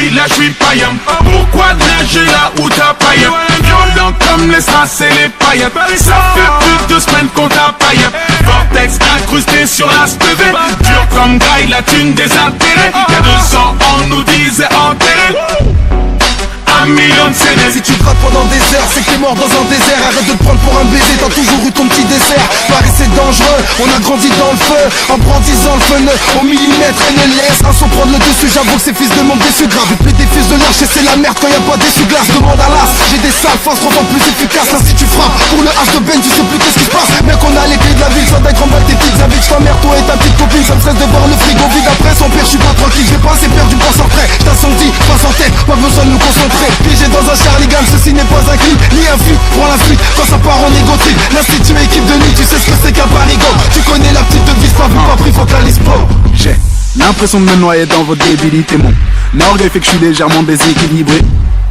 depuis là je suis païen. Pourquoi nager là où t'as païen? Violent comme les strass et les paillettes. Ça fait plus de 2 semaines qu'on t'a païen. Vortex incrusté sur la SPV. Dur comme graille, la thune des intérêts. Y'a 200 ans on nous disait enterré. 1 million de CD. Si tu grattes pendant des heures, c'est que t'es mort dans un désert. Arrête de te prendre pour un baiser, t'as toujours eu ton petit dessert. Paris c'est dangereux, on a grandi dans le feu. En brandissant le feu au millimètre et ne laisse un son prendre le dessus. J'avoue que ces fils de monde déçus grave. Et puis des fils de lâche et c'est la merde quand y'a pas d'essuie-glace. Demande à l'as, j'ai des sales forces 3 fois plus efficaces. Là si tu frappes pour le H de Ben, tu sais plus qu'est-ce qui se passe. Mec on a les clés de la ville, ça t'aille combattre tes petites habits. Ta mère, toi et ta petite copine, ça me stresse de voir le frigo vide. Après son père, je suis pas tranquille, j'ai pas assez perdu pour s'en prêt. J't'assourdis, pas en tête, pas besoin de nous concentrer. Piégé dans un Charligan, ceci n'est pas un clip, ni un fuite, prends la fuite, quand ça part en égo trip. L'institut équipe de nuit, tu sais ce que c'est qu'un parigo. Tu connais la petite devise, pas vu, pas pris, faut que la liste pro. J'ai l'impression de me noyer dans votre débilité. Mon orgueil fait que je suis légèrement déséquilibré.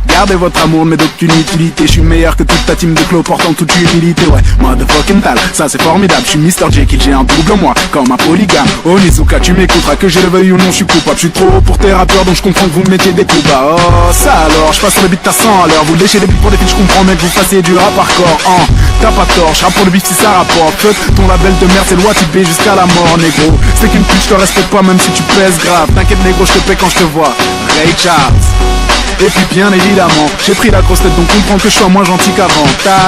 Gardez votre amour mais d'aucune utilité. Je suis meilleur que toute ta team de clos portant toute humilité. Ouais, motherfucking tal, ça c'est formidable. Je suis Mr. Jekyll, j'ai un double moi, comme un polygame. Oh Nizuka, tu m'écouteras, que je le veuille ou non, je suis coupable. Je suis trop haut pour tes rappeurs, donc je comprends que vous me mettiez des coups bas. Oh ça alors, je passe sur le beat à 100 à l'heure. Vous léchez des beats pour des filles, je comprends mais que vous fassiez du rap hardcore. T'as pas tort, je rappe pour le beat si ça rapporte. Fuck, ton label de merde c'est loi typée jusqu'à la mort négro. C'est qu'une pute, je te respecte pas même si tu pèses grave. T'inquiète négro, je te paie quand je te vois. Ray Charles. Et puis bien évidemment, j'ai pris la grosse tête donc comprends que je sois moins gentil qu'avant.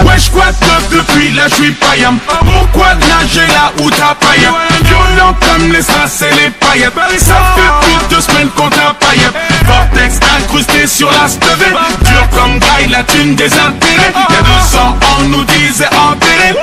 Ouais je squatte depuis là je suis païen. Pourquoi nager là où t'as païen? Violent comme les strass et les paillettes. Ça fait plus de 2 semaines qu'on t'a païen. Vortex incrusté sur la SPV. Dur comme graille, la thune des intérêts. Y'a 200 ans on nous disait enterré.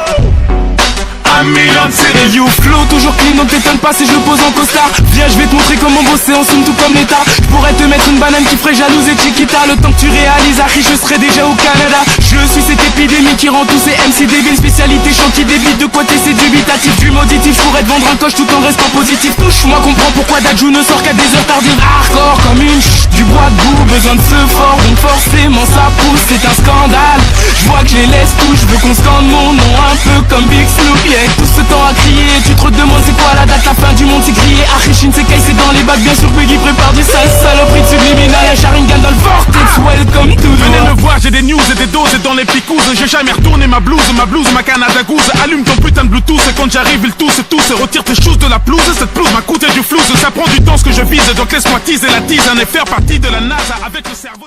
1 million de CD. Hey yo flow toujours clean donc t'étonnes pas si je le pose en costard. Viens je vais te montrer comment bosser en somme tout comme l'état. Je pourrais te mettre une banane qui ferait jalouse et Chiquita. Le temps que tu réalises Harry je serai déjà au Canada. Je suis cette épidémie qui rend tous ces MC débiles. Spécialité chant qui débite de quoi t'es dubitatif. Du mauditif je pourrais te vendre un coche tout en restant positif. Touche-moi comprends pourquoi Dajou ne sort qu'à des heures tardives. Hardcore comme une du bois de goût. Besoin de ce fort donc forcément ça pousse. C'est un scandale. Je vois que je les laisse tous. Je veux qu'on scande mon nom un peu comme Big Snoop. Tout ce temps à crier, tu te demandes c'est quoi la date, la fin du monde c'est grillé. Arichin c'est c'est dans les bacs, bien sûr Peggy prépare du sale saloperie de subliminal. Y'a Sharingan dans le vortex, welcome to the venez me voir, j'ai des news et des doses et dans les picouses. J'ai jamais retourné ma blouse, ma Canada Goose. Allume ton putain de Bluetooth et quand j'arrive ils tous retire tes choses de la pelouse. Cette pelouse m'a coûté du flouze, ça prend du temps ce que je vise. Donc laisse-moi teaser la tease et faire partie de la NASA avec le cerveau.